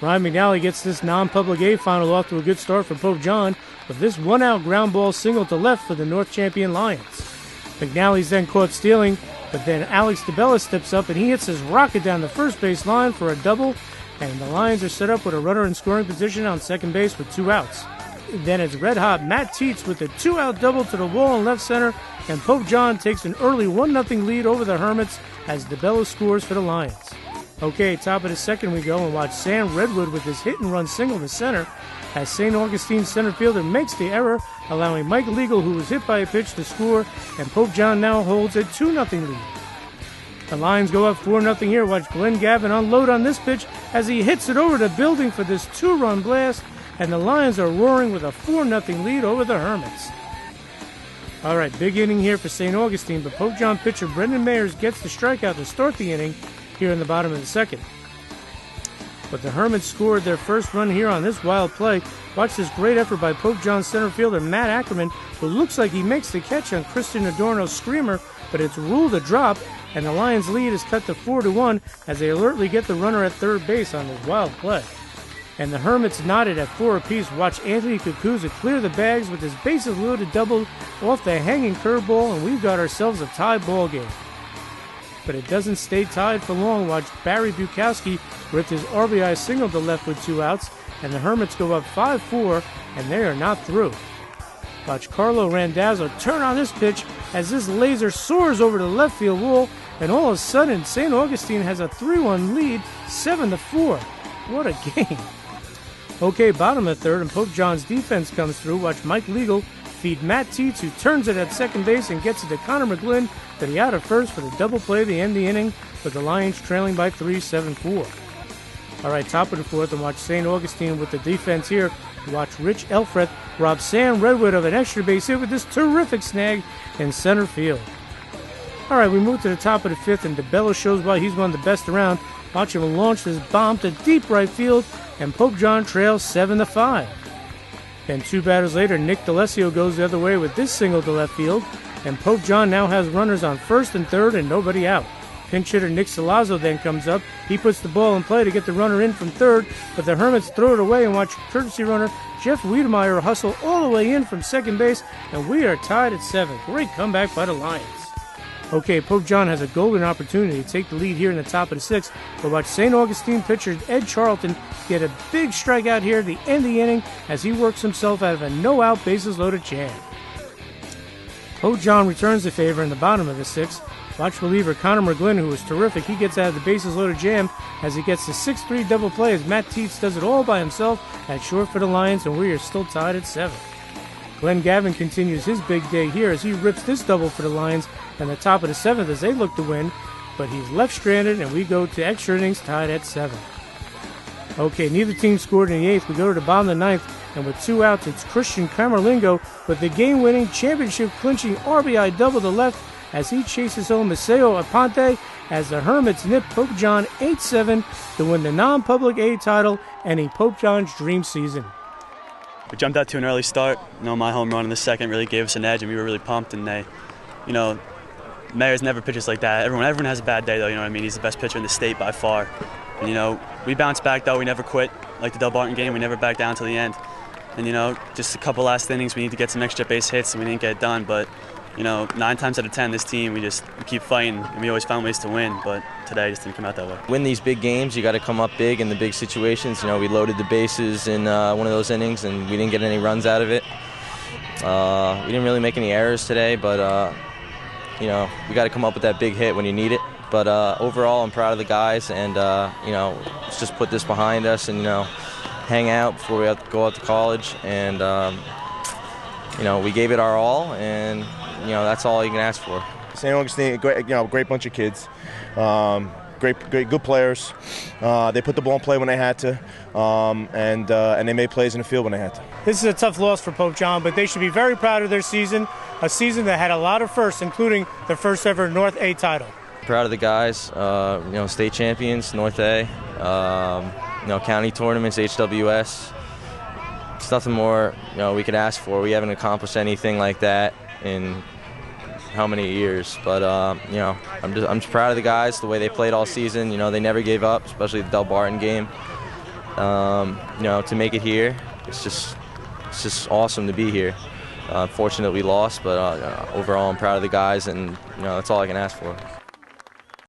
Ryan McNally gets this non-public A final off to a good start for Pope John with this one-out ground ball single to left for the North champion Lions. McNally's then caught stealing, but then Alex DeBella steps up and he hits his rocket down the first base line for a double, and the Lions are set up with a runner in scoring position on second base with 2 outs. Then it's red-hot Matt Tietz with a 2-out double to the wall in left center, and Pope John takes an early 1-0 lead over the Hermits as DeBella scores for the Lions. Okay, top of the second we go and watch Sam Redwood with his hit-and-run single to center as St. Augustine's center fielder makes the error, allowing Mike Legal, who was hit by a pitch, to score, and Pope John now holds a 2-0 lead. The Lions go up 4-0 here. Watch Glenn Gavin unload on this pitch as he hits it over the building for this 2-run blast, and the Lions are roaring with a 4-0 lead over the Hermits. All right, big inning here for St. Augustine, but Pope John pitcher Brendan Mayers gets the strikeout to start the inning here in the bottom of the second. But the Hermits scored their first run here on this wild play. Watch this great effort by Pope John center fielder Matt Ackerman, who looks like he makes the catch on Christian Adorno's screamer, but it's ruled a drop, and the Lions' lead is cut to 4-1 as they alertly get the runner at third base on this wild play. And the Hermits knotted at 4 apiece. Watch Anthony Kukuza clear the bags with his bases loaded double off the hanging curveball, and we've got ourselves a tie ball game. But it doesn't stay tied for long. Watch Barry Bukowski rip his RBI single to left with 2 outs, and the Hermits go up 5-4, and they are not through. Watch Carlo Randazzo turn on this pitch as this laser soars over the left field wall, and all of a sudden St. Augustine has a 3-1 lead, 7-4. What a game. Okay, bottom of the third, and Pope John's defense comes through. Watch Mike Legal feed Matt Tietz, who turns it at second base and gets it to Connor McGlynn to the out of first for the double play to end the inning, with the Lions trailing by 3, 7-4. All right, top of the fourth, and watch St. Augustine with the defense here. Watch Rich Elfreth rob Sam Redwood of an extra base hit with this terrific snag in center field. All right, we move to the top of the fifth, and DeBella shows why he's one of the best around. Watch him launch this bomb to deep right field, and Pope John trails 7-5. Then 2 batters later, Nick D'Alessio goes the other way with this single to left field, and Pope John now has runners on first and third and nobody out. Pinch hitter Nick Salazzo then comes up. He puts the ball in play to get the runner in from third, but the Hermits throw it away, and watch courtesy runner Jeff Wiedemeyer hustle all the way in from second base, and we are tied at 7. Great comeback by the Lions. Okay, Pope John has a golden opportunity to take the lead here in the top of the sixth, but watch St. Augustine pitcher Ed Charlton get a big strikeout here at the end of the inning as he works himself out of a no-out bases-loaded jam. Pope John returns the favor in the bottom of the sixth. Watch reliever Connor McGlynn, who was terrific. He gets out of the bases-loaded jam as he gets the 6-3 double play as Matt Tietz does it all by himself at short for the Lions, and we are still tied at 7. Glenn Gavin continues his big day here as he rips this double for the Lions and the top of the 7th as they look to win, but he's left stranded, and we go to extra innings tied at 7. Okay, neither team scored in the 8th. We go to the bottom of the 9th, and with 2 outs, it's Christian Camerlingo with the game-winning, championship-clinching RBI double to left as he chases home Maceo Aponte as the Hermits nip Pope John 8-7 to win the non-public A title, ending Pope John's dream season. We jumped out to an early start. My home run in the second really gave us an edge, and we were really pumped. And Mayers never pitches like that. Everyone has a bad day, though. You know what I mean? He's the best pitcher in the state by far. And we bounced back, though. We never quit. Like the Del Barton game, we never backed down till the end. And just a couple last innings, we need to get some extra base hits, and we didn't get it done. But 9 times out of 10, this team, we keep fighting, and we always found ways to win, but today it just didn't come out that way. Win these big games, you got to come up big in the big situations. We loaded the bases in one of those innings, and we didn't get any runs out of it. We didn't really make any errors today, but, we got to come up with that big hit when you need it. But overall, I'm proud of the guys, and, let's just put this behind us and, hang out before we have to go out to college. And, we gave it our all, and that's all you can ask for. St. Augustine, great bunch of kids, great, good players. They put the ball in play when they had to, and they made plays in the field when they had to. This is a tough loss for Pope John, but they should be very proud of their season, a season that had a lot of firsts, including their first ever North A title. Proud of the guys, state champions, North A, county tournaments, HWS. It's nothing more we could ask for. We haven't accomplished anything like that in how many years, but I'm just proud of the guys, the way they played all season. They never gave up, especially the Del Barton game. You know, to make it here, it's just awesome to be here. Fortunate we lost, but overall I'm proud of the guys, and you know, that's all I can ask for.